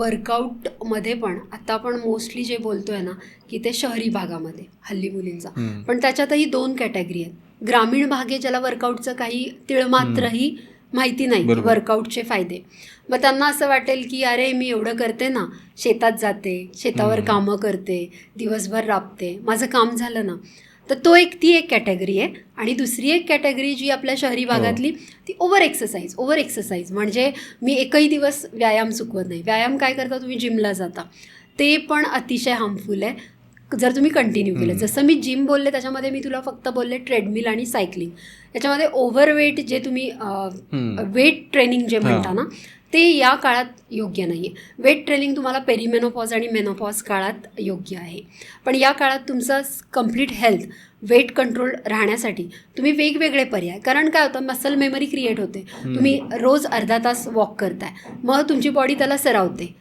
वर्कआउटमध्ये पण आता आपण मोस्टली जे बोलतोय ना की ते शहरी भागामध्ये हल्ली मुलींचा, पण त्याच्यातही 2 कॅटेगरी आहेत. ग्रामीण भाग आहे ज्याला वर्कआउटचं काही तिळमात्रही माहिती नाही की वर्कआउटचे फायदे. मग त्यांना असं वाटेल की अरे मी एवढं करते ना, शेतात जाते, शेतावर कामं करते, दिवसभर राबते, माझं काम झालं ना. तर ती एक कॅटेगरी आहे. आणि दुसरी एक कॅटेगरी जी आपल्या शहरी भागातली ती ओव्हर एक्सरसाइज म्हणजे मी एकही दिवस व्यायाम चुकवत नाही. व्यायाम काय करता, तुम्ही जिमला जाता, ते पण अतिशय हार्मफुल आहे जर तुम्ही कंटिन्यू केलं. जसं मी जिम बोलले त्याच्यामध्ये मी तुला फक्त बोलले ट्रेडमिल आणि सायकलिंग. याच्यामध्ये ओव्हरवेट जे तुम्ही वेट ट्रेनिंग जे म्हणता ना ते या काळात योग्य नाही आहे. वेट ट्रेनिंग तुम्हाला पेरिमेनोपॉज आणि मेनोपॉज काळात योग्य आहे, पण या काळात तुमचं कम्प्लीट हेल्थ वेट कंट्रोल राहण्यासाठी तुम्ही वेगवेगळे पर्याय, कारण काय होतं मसल मेमरी क्रिएट होते. तुम्ही रोज अर्धा तास वॉक करताय, मग तुमची बॉडी त्याला सरावते,